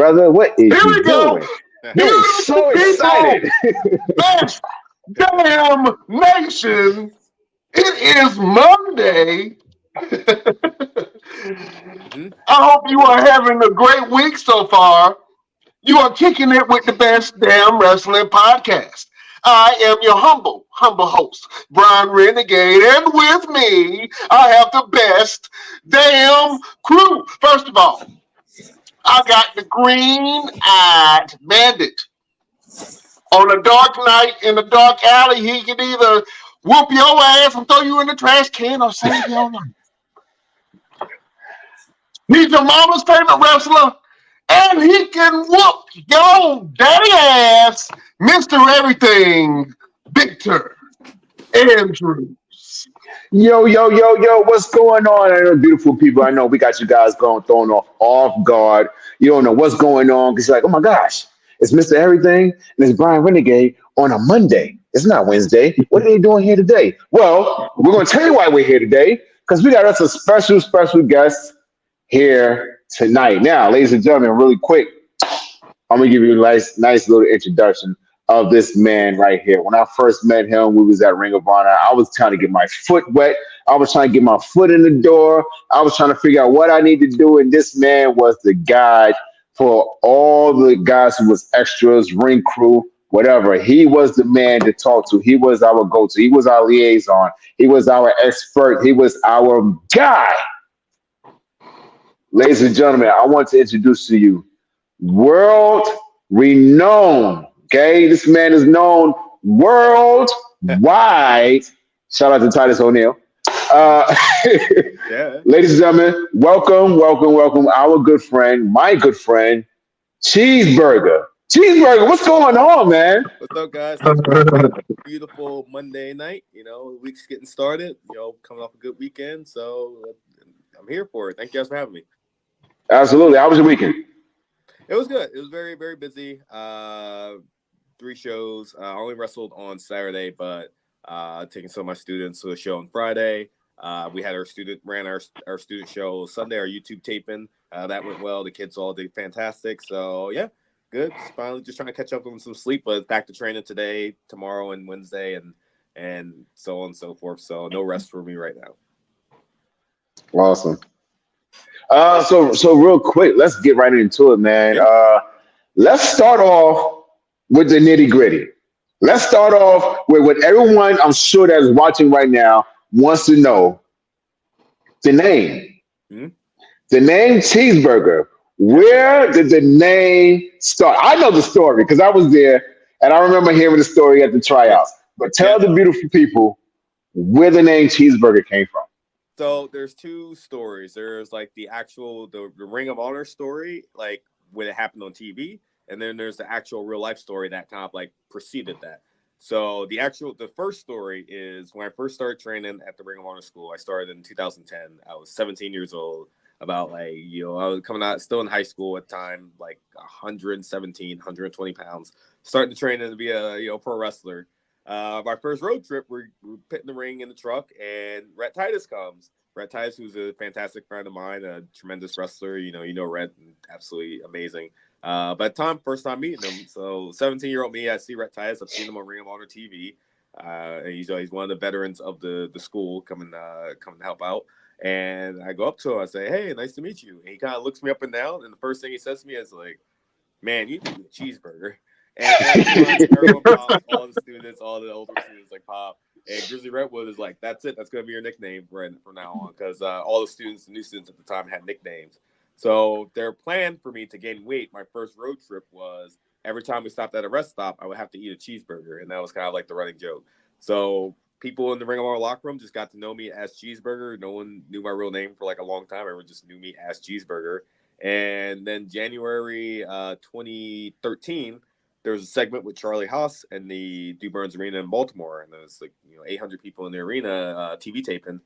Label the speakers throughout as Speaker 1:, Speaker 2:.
Speaker 1: brother. What is
Speaker 2: Here
Speaker 1: you
Speaker 2: we go.
Speaker 1: doing? You're
Speaker 2: Beautiful
Speaker 1: so
Speaker 2: people.
Speaker 1: excited.
Speaker 2: Yes. Damn nation. It is Monday.
Speaker 3: Mhm.
Speaker 2: I hope you are having a great week so far. You are kicking it with the best damn wrestling podcast. I am your humble host, Brian Renegade, and with me, I have the best damn crew. First of all, I got the green-eyed bandit. On a dark night in a dark alley, he can either whoop your ass and throw you in the trash can or save your life. He's your mama's favorite wrestler, and he can whoop your daddy ass, Mr. Everything, Victor Andrews.
Speaker 1: Yo, what's going on? I know, beautiful people. I know we got you guys going thrown off guard. You don't know what's going on because you're like, oh my gosh, it's Mr. Everything and it's Brian Renegade on a Monday. It's not Wednesday. What are they doing here today? Well, we're going to tell you why we're here today because we got us a special guest here tonight. Now, ladies and gentlemen, really quick, I'm gonna give you a nice little introduction of this man right here. When I first met him, we was at Ring of Honor. I was trying to get my foot wet. I was trying to get my foot in the door. I was trying to figure out what I need to do, and this man was the guide for all the guys who was extras, ring crew, whatever. He was the man to talk to. He was our go-to. He was our liaison. He was our expert. He was our guy. Ladies and gentlemen, I want to introduce to you world renowned. Okay, this man is known worldwide. Shout out to Titus O'Neil. Uh,
Speaker 3: Yeah.
Speaker 1: ladies and gentlemen, welcome, our good friend, my good friend, Cheeseburger. Cheeseburger, what's going on, man?
Speaker 3: What's up, guys? Thanks for having me. Beautiful Monday night. The week's getting started. Coming off a good weekend. So I'm here for it. Thank you guys for having me.
Speaker 1: Absolutely. How was your weekend?
Speaker 3: It was good. It was very, very busy. 3 shows. I only wrestled on Saturday, but taking some of my students to a show on Friday. We had our student show Sunday, our YouTube taping. That went well. The kids all did fantastic. So yeah, good. Finally, just trying to catch up on some sleep, but back to training today, tomorrow, and Wednesday, and so on and so forth. So no rest for me right now.
Speaker 1: Awesome. So real quick, let's get right into it, man.
Speaker 3: Yeah.
Speaker 1: Let's start off with the nitty gritty. Let's start off with what everyone I'm sure that is watching right now wants to know: the name.
Speaker 3: Hmm?
Speaker 1: The name Cheeseburger. Where did the name start? I know the story because I was there and I remember hearing the story at the
Speaker 3: Yeah.
Speaker 1: tryouts. But
Speaker 3: Yeah.
Speaker 1: tell the beautiful people where the name Cheeseburger came from.
Speaker 3: So there's 2 stories. There's like the Ring of Honor story, like when it happened on TV, and then there's the actual real life story that kind of like preceded that. So the first story is when I first started training at the Ring of Honor school. I started in 2010. I was 17 years old. About I was coming out still in high school at the time, like 117, 120 pounds, starting to train and to be a pro wrestler. My first road trip, we're putting the ring in the truck, and Rhett Titus comes. Rhett Titus, who's a fantastic friend of mine, a tremendous wrestler. Rhett, absolutely amazing. But first time meeting him. So 17-year-old me, I see Rhett Titus. I've seen him on Ring of Honor TV. And he's one of the veterans of the school coming to help out. And I go up to him. I say, "Hey, nice to meet you." And he kind of looks me up and down. And the first thing he says to me is like, "Man, you need to get a cheeseburger." And everyone pops, all the students, all the older students like pop. And Grizzly Redwood is like, "That's it. That's going to be your nickname from now on." Because all the new students at the time had nicknames. So their plan for me to gain weight, my first road trip was every time we stopped at a rest stop, I would have to eat a cheeseburger. And that was kind of like the running joke. So people in the Ring of Honor locker room just got to know me as Cheeseburger. No one knew my real name for like a long time. Everyone just knew me as Cheeseburger. And then January 2013, there was a segment with Charlie Haas in the Du Burns Arena in Baltimore, and there was 800 people in the arena TV taping.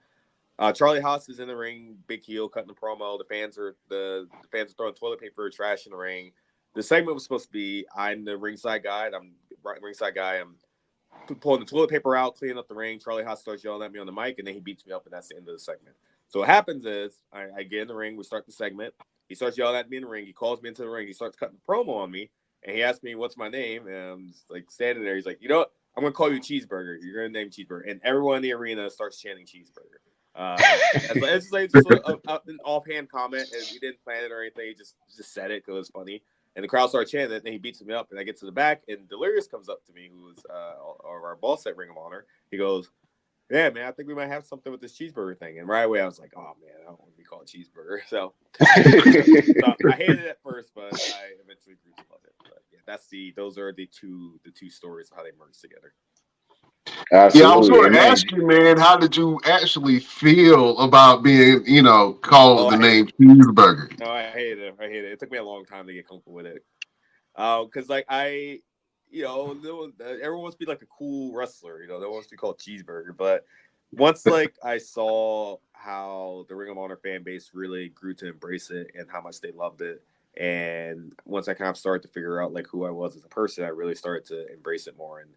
Speaker 3: Charlie Haas is in the ring, big heel, cutting the promo. The fans are throwing toilet paper, trash in the ring. The segment was supposed to be I'm the ringside guy. I'm pulling the toilet paper out, cleaning up the ring. Charlie Haas starts yelling at me on the mic, and then he beats me up, and that's the end of the segment. So what happens is I get in the ring, we start the segment. He starts yelling at me in the ring. He calls me into the ring. He starts cutting the promo on me, and he asks me, "What's my name?" And I'm just like standing there. He's like, "You know what? I'm gonna call you Cheeseburger. You're gonna name Cheeseburger." And everyone in the arena starts chanting Cheeseburger. It's like just an offhand comment, and he didn't plan it or anything. He just said it because it was funny. And the crowd started chanting it, and he beats me up. And I get to the back, and Delirious comes up to me, who was our boss at Ring of Honor. He goes, "Yeah, man, I think we might have something with this cheeseburger thing." And right away, I was like, "Oh man, I don't want to be called Cheeseburger." So I hated it at first, but I eventually grew to love it. But yeah, those are the two stories of how they merged together.
Speaker 2: Yeah, I was
Speaker 1: Absolutely,
Speaker 2: going
Speaker 1: and
Speaker 2: to
Speaker 1: man,
Speaker 2: ask you, man, how did you actually feel about being, called
Speaker 3: Oh,
Speaker 2: the
Speaker 3: I hate
Speaker 2: name
Speaker 3: it.
Speaker 2: Cheeseburger?
Speaker 3: No, I hate it. I hate it. It took me a long time to get comfortable with it. Because like everyone wants to be like a cool wrestler. They wants to be called Cheeseburger. But once like I saw how the Ring of Honor fan base really grew to embrace it and how much they loved it, and once I kind of started to figure out like who I was as a person, I really started to embrace it more. And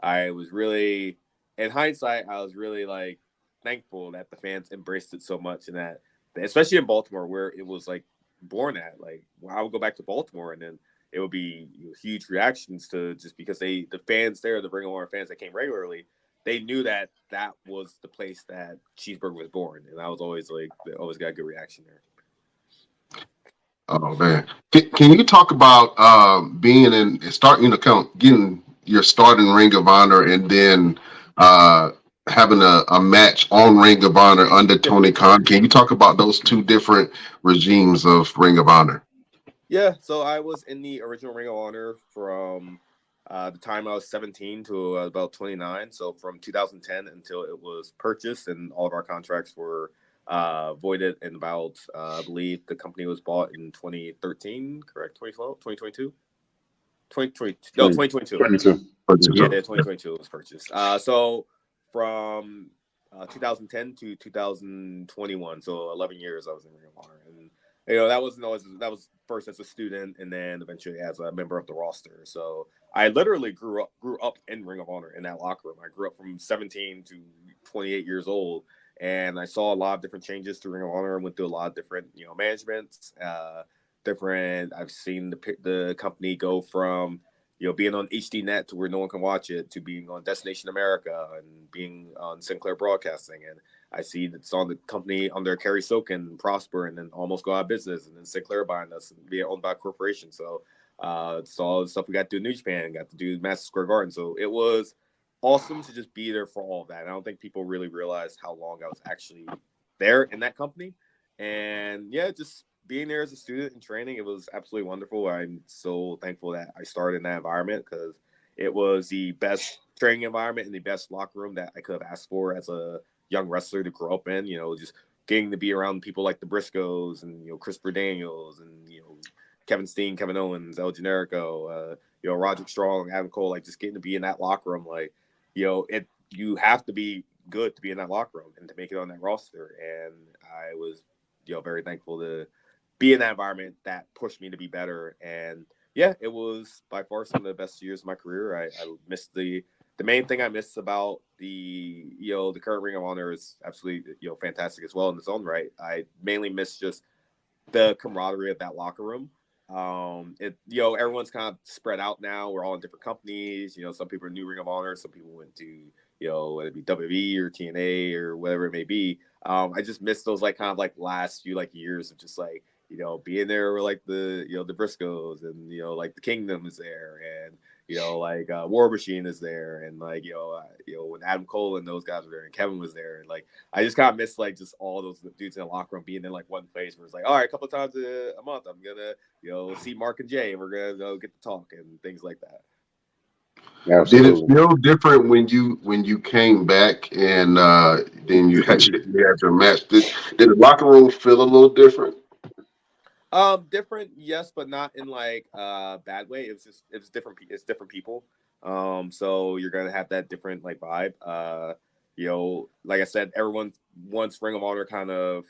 Speaker 3: I was really, in hindsight, I was really like thankful that the fans embraced it so much, and that especially in Baltimore where it was like born at. Like I would go back to Baltimore and then it would be huge reactions to just because the fans there, the Ring of Honor fans that came regularly, they knew that was the place that Cheeseburger was born, and I was always like, they always got a good reaction there.
Speaker 2: Oh man, can you talk about being in start, getting your start in Ring of Honor and then uh, having a match on Ring of Honor under Tony Khan? Can you talk about those two different regimes of Ring of Honor?
Speaker 3: Yeah, so I was in the original Ring of Honor from the time I was 17 to about 29. So from 2010 until it was purchased, and all of our contracts were voided in about, I believe the company was bought in 2013, correct? 2012, 2022? 2020, no, 2022.
Speaker 1: 22.
Speaker 3: Yeah, 2022 was purchased. So from 2010 to 2021, so 11 years I was in Ring of Honor, and that was first as a student, and then eventually as a member of the roster. So I literally grew up in Ring of Honor in that locker room. I grew up from 17 to 28 years old, and I saw a lot of different changes to Ring of Honor. And went through a lot of different managements. Different. I've seen the company go from being on HD Net to where no one can watch it, to being on Destination America and being on Sinclair Broadcasting. And I see that saw the company under Kerry Soken prosper and then almost go out of business, and then Sinclair buying us and be owned by a corporation. So saw the stuff we got to do in New Japan, got to do Madison Square Garden. So it was awesome to just be there for all of that. And I don't think people really realized how long I was actually there in that company. And yeah, just being there as a student and training, it was absolutely wonderful. I'm so thankful that I started in that environment because it was the best training environment and the best locker room that I could have asked for as a young wrestler to grow up in. Just getting to be around people like the Briscoes and Christopher Daniels and Kevin Steen, Kevin Owens, El Generico, Roderick Strong, Adam Cole, like just getting to be in that locker room, like you have to be good to be in that locker room and to make it on that roster. And I was very thankful to be in that environment that pushed me to be better. And yeah, it was by far some of the best years of my career. I missed the main thing I miss about the current Ring of Honor is absolutely fantastic as well in its own right. I mainly miss just the camaraderie of that locker room. Everyone's kind of spread out now. We're all in different companies. Some people are new Ring of Honor, some people went to whether it be WWE or TNA or whatever it may be. I just miss those like kind of like last few like years of just like being there with like the Briscoes, and like the Kingdom is there, and like War Machine is there, and like when Adam Cole and those guys were there, and Kevin was there, and like I just kind of miss like just all those dudes in the locker room being in like one place where it's like, all right, a couple of times a month I'm gonna see Mark and Jay, and we're gonna get to talk and things like that.
Speaker 2: Did it
Speaker 1: Absolutely.
Speaker 2: feel different when you came back and then you had your match? Did the locker room feel a little different?
Speaker 3: Different, yes, but not in like bad way. It's different. It's different people. So you're gonna have that different like vibe. Like I said, everyone once Ring of Honor kind of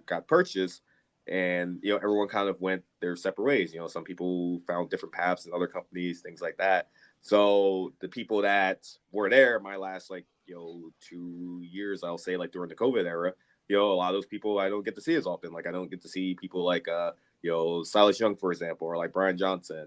Speaker 3: got purchased, and everyone kind of went their separate ways. Some people found different paths in other companies, things like that. So the people that were there, my last like 2 years, I'll say like during the COVID era, a lot of those people I don't get to see as often. Like I don't get to see people like Silas Young, for example, or like Brian Johnson.